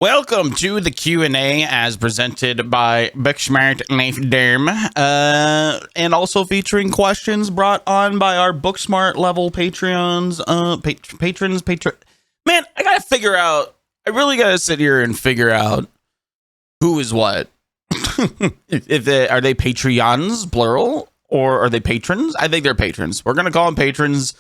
Welcome to the Q&A as presented by Booksmart Knife Derm, and also featuring questions brought on by our Booksmart level Patreons, patrons. Man, I really gotta sit here and figure out who is what. Are they Patreons, plural, or are they patrons? I think they're patrons. We're gonna call them patrons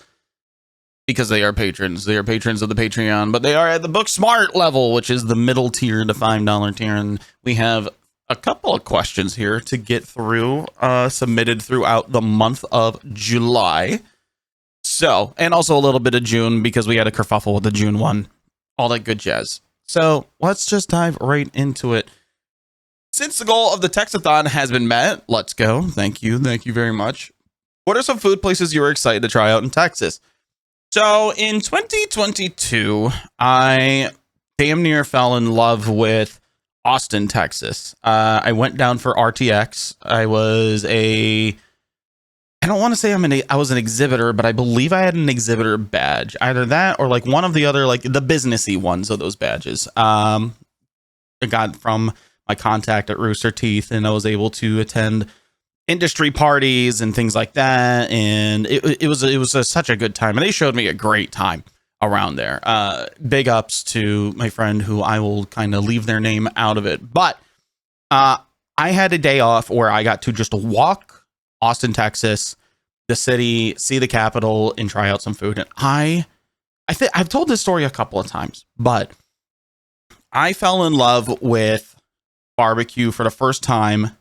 because they are patrons. They are patrons of the Patreon, but they are at the Booksmart level, which is the middle tier, the $5 tier. And we have a couple of questions here to get through, submitted throughout the month of July. So, and also a little bit of June because we had a kerfuffle with the June one, all that good jazz. So let's just dive right into it. Since the goal of the Texathon has been met, let's go. Thank you. Thank you very much. What are some food places you were excited to try out in Texas? So in 2022, I damn near fell in love with Austin, Texas. I went down for RTX. I don't want to say I was an exhibitor, but I believe I had an exhibitor badge. Either that or like one of the other, like the businessy ones of those badges. I got from my contact at Rooster Teeth, and I was able to attend industry parties and things like that, and it was such a good time, and they showed me a great time around there. Big ups to my friend who I will kind of leave their name out of it, but I had a day off where I got to just walk Austin, Texas, the city, see the Capitol, and try out some food. And I think I've told this story a couple of times, but I fell in love with barbecue for the first time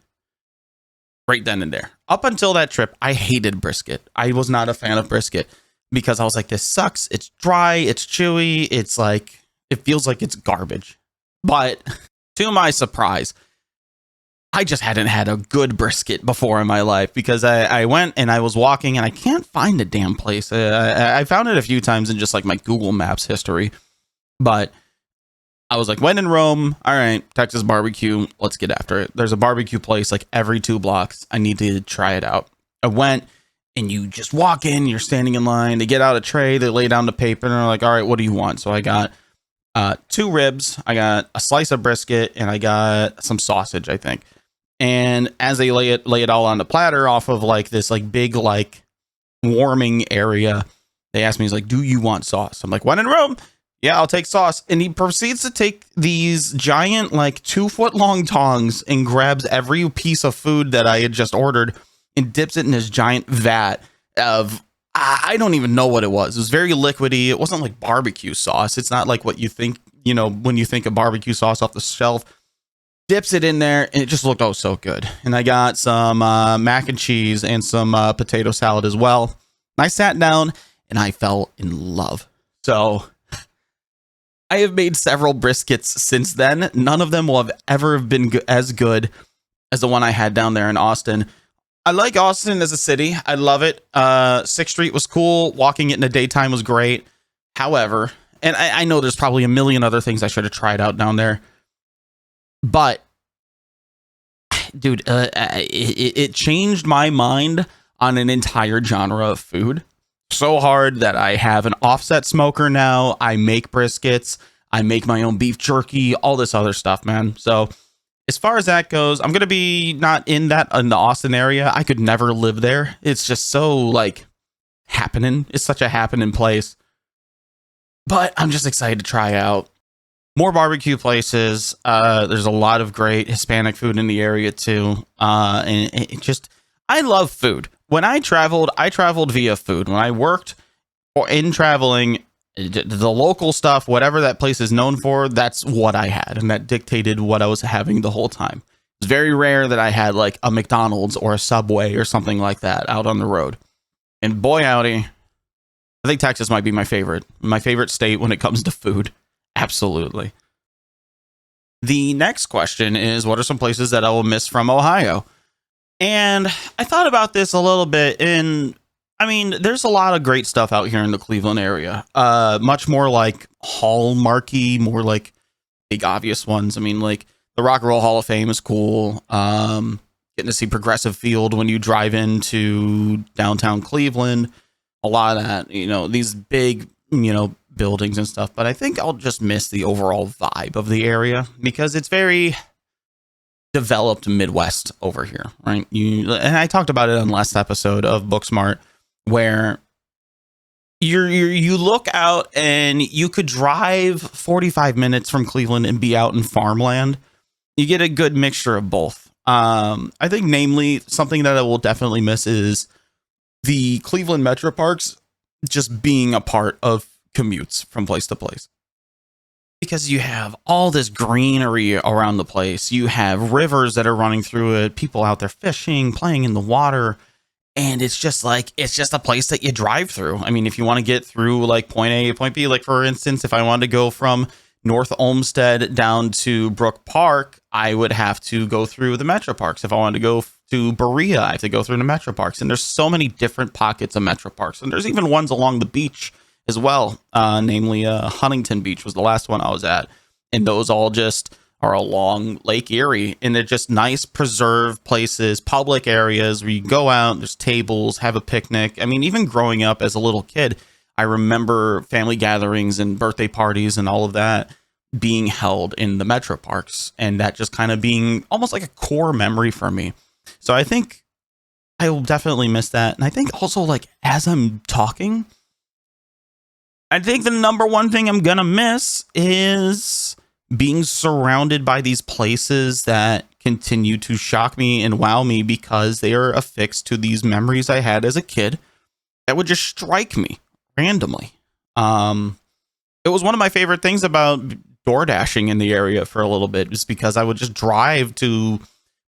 right then and there. Up until that trip, I hated brisket. I was not a fan of brisket because I was like, this sucks. It's dry. It's chewy. It's like, it feels like it's garbage. But to my surprise, I just hadn't had a good brisket before in my life because I went and I was walking and I can't find the damn place. I found it a few times in just like my Google Maps history, but I was like, when in Rome, all right, Texas barbecue, let's get after it. There's a barbecue place like every 2 blocks. I need to try it out. I went, and you just walk in, you're standing in line. They get out a tray, they lay down the paper, and they're like, all right, what do you want? So I got 2 ribs, I got a slice of brisket, and I got some sausage, I think. And as they lay it all on the platter off of like this like big like warming area, they asked me, he's like, do you want sauce? I'm like, when in Rome? Yeah, I'll take sauce. And he proceeds to take these giant, like 2-foot-long tongs and grabs every piece of food that I had just ordered and dips it in this giant vat of, I don't even know what it was. It was very liquidy. It wasn't like barbecue sauce. It's not like what you think, when you think of barbecue sauce off the shelf. Dips it in there, and it just looked so good. And I got some mac and cheese and some potato salad as well. And I sat down, and I fell in love. So I have made several briskets since then. None of them will have ever been as good as the one I had down there in Austin. I like Austin as a city. I love it. 6th Street was cool. Walking it in the daytime was great. However, and I know there's probably a million other things I should have tried out down there. But, dude, it changed my mind on an entire genre of food. So hard that I have an offset smoker now. I make briskets. I make my own beef jerky, all this other stuff, man. So as far as that goes, I'm going to be not in the Austin area. I could never live there. It's just so like happening. It's such a happening place. But I'm just excited to try out more barbecue places. There's a lot of great Hispanic food in the area too. And I love food. When I traveled via food. When I worked in traveling, the local stuff, whatever that place is known for, that's what I had. And that dictated what I was having the whole time. It's very rare that I had like a McDonald's or a Subway or something like that out on the road. And boy, howdy, I think Texas might be my favorite state when it comes to food. Absolutely. The next question is, what are some places that I will miss from Ohio? And I thought about this a little bit, and I mean, there's a lot of great stuff out here in the Cleveland area. Much more like hallmarky, more like big obvious ones. I mean, like the Rock and Roll Hall of Fame is cool. Getting to see Progressive Field when you drive into downtown Cleveland. A lot of that, these big, buildings and stuff, but I think I'll just miss the overall vibe of the area because it's very developed Midwest over here, right? And I talked about it on last episode of Booksmart, where you look out and you could drive 45 minutes from Cleveland and be out in farmland. You get a good mixture of both. I think, namely, something that I will definitely miss is the Cleveland Metro Parks just being a part of commutes from place to place. Because you have all this greenery around the place. You have rivers that are running through it, people out there fishing, playing in the water. And it's just a place that you drive through. I mean, if you want to get through like point A to point B, like for instance, if I wanted to go from North Olmsted down to Brook Park, I would have to go through the Metro Parks. If I wanted to go to Berea, I have to go through the Metro Parks. And there's so many different pockets of Metro Parks. And there's even ones along the beach as well, namely Huntington Beach was the last one I was at, and those all just are along Lake Erie, and they're just nice preserved places, public areas where you go out, there's tables, have a picnic. I mean, even growing up as a little kid, I remember family gatherings and birthday parties and all of that being held in the Metro Parks, and that just kind of being almost like a core memory for me. So I think I will definitely miss that. And I think also, like, as I'm talking, I think the number one thing I'm going to miss is being surrounded by these places that continue to shock me and wow me because they are affixed to these memories I had as a kid that would just strike me randomly. It was one of my favorite things about door dashing in the area for a little bit, just because I would just drive to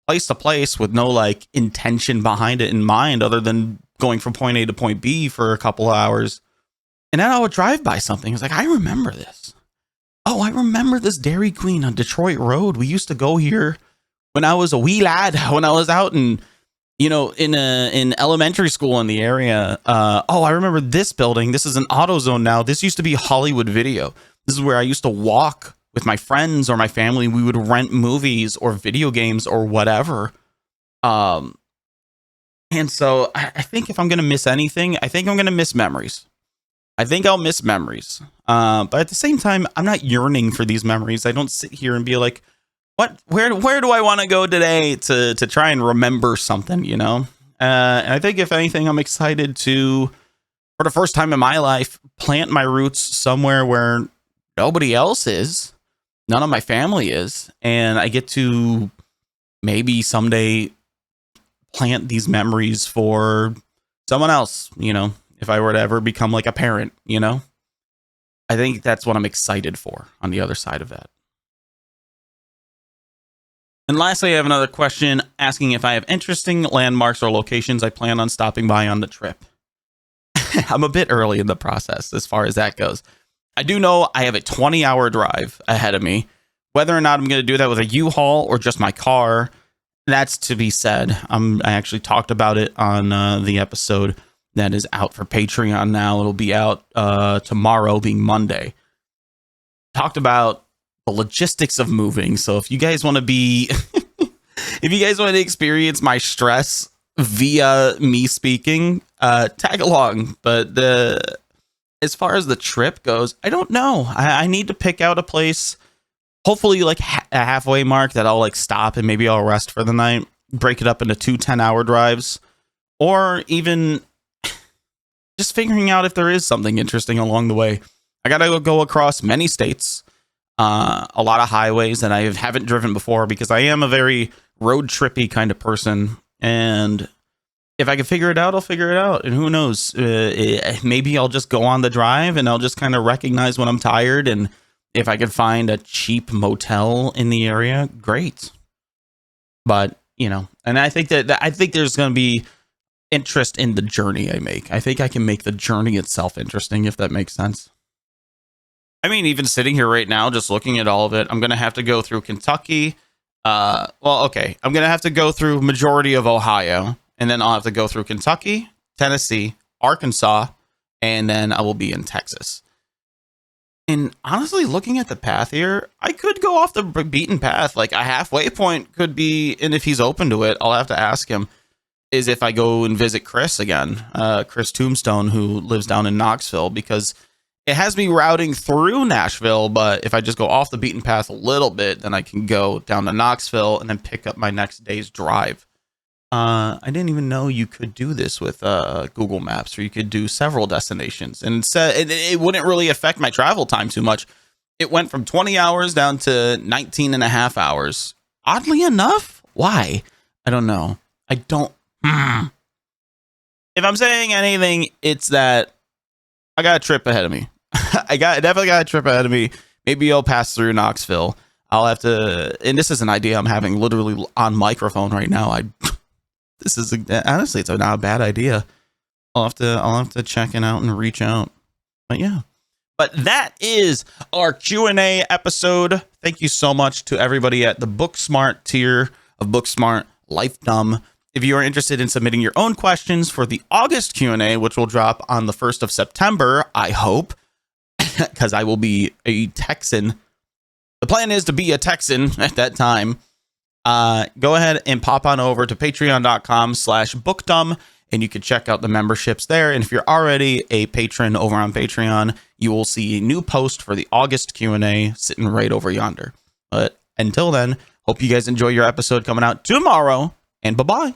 place with no like intention behind it in mind other than going from point A to point B for a couple of hours. And then I would drive by something. It's like, I remember this. Oh, I remember this Dairy Queen on Detroit Road. We used to go here when I was a wee lad, when I was out in elementary school in the area. I remember this building. This is an AutoZone now. This used to be Hollywood Video. This is where I used to walk with my friends or my family. We would rent movies or video games or whatever. And so I think if I'm going to miss anything, I think I'm going to miss memories. I think I'll miss memories. But at the same time, I'm not yearning for these memories. I don't sit here and be like, where do I want to go today to try and remember something, you know? And I think if anything, I'm excited to, for the first time in my life, plant my roots somewhere where nobody else is. None of my family is. And I get to maybe someday plant these memories for someone else, you know? If I were to ever become like a parent, you know, I think that's what I'm excited for on the other side of that. And lastly, I have another question asking if I have interesting landmarks or locations I plan on stopping by on the trip. I'm a bit early in the process as far as that goes. I do know I have a 20-hour drive ahead of me. Whether or not I'm going to do that with a U-Haul or just my car, that's to be said. I actually talked about it on the episode that is out for Patreon now. It'll be out tomorrow, being Monday. Talked about the logistics of moving. So if you guys want to be, if you guys want to experience my stress via me speaking, tag along. But as far as the trip goes, I don't know. I need to pick out a place, hopefully like a halfway mark that I'll like stop and maybe I'll rest for the night, break it up into 2 10-hour drives, or even just figuring out if there is something interesting along the way. I got to go across many states, a lot of highways that I haven't driven before because I am a very road trippy kind of person. And if I can figure it out, I'll figure it out. And who knows, maybe I'll just go on the drive and I'll just kind of recognize when I'm tired. And if I could find a cheap motel in the area, great. But, you know, and I think I think there's going to be interest in the journey I make. I think I can make the journey itself interesting, if that makes sense. I mean, even sitting here right now, just looking at all of it, I'm going to have to go through Kentucky. I'm going to have to go through majority of Ohio, and then I'll have to go through Kentucky, Tennessee, Arkansas, and then I will be in Texas. And honestly, looking at the path here, I could go off the beaten path. Like a halfway point could be, and if he's open to it, I'll have to ask him, is if I go and visit Chris again, Chris Tombstone, who lives down in Knoxville, because it has me routing through Nashville, but if I just go off the beaten path a little bit, then I can go down to Knoxville and then pick up my next day's drive. I didn't even know you could do this with Google Maps, or you could do several destinations, and it wouldn't really affect my travel time too much. It went from 20 hours down to 19 and a half hours. Oddly enough, why? I don't know. I don't. If I'm saying anything, it's that I got a trip ahead of me. I definitely got a trip ahead of me. Maybe I'll pass through Knoxville. I'll have to, and this is an idea I'm having literally on microphone right now. Honestly, it's not a bad idea. I'll have to check it out and reach out. But yeah. But that is our Q&A episode. Thank you so much to everybody at the Booksmart tier of Booksmart Lifedom. If you are interested in submitting your own questions for the August Q&A, which will drop on the 1st of September, I hope, because I will be a Texan. The plan is to be a Texan at that time. Go ahead and pop on over to patreon.com/bookdom, and you can check out the memberships there. And if you're already a patron over on Patreon, you will see a new post for the August Q&A sitting right over yonder. But until then, hope you guys enjoy your episode coming out tomorrow, and bye-bye.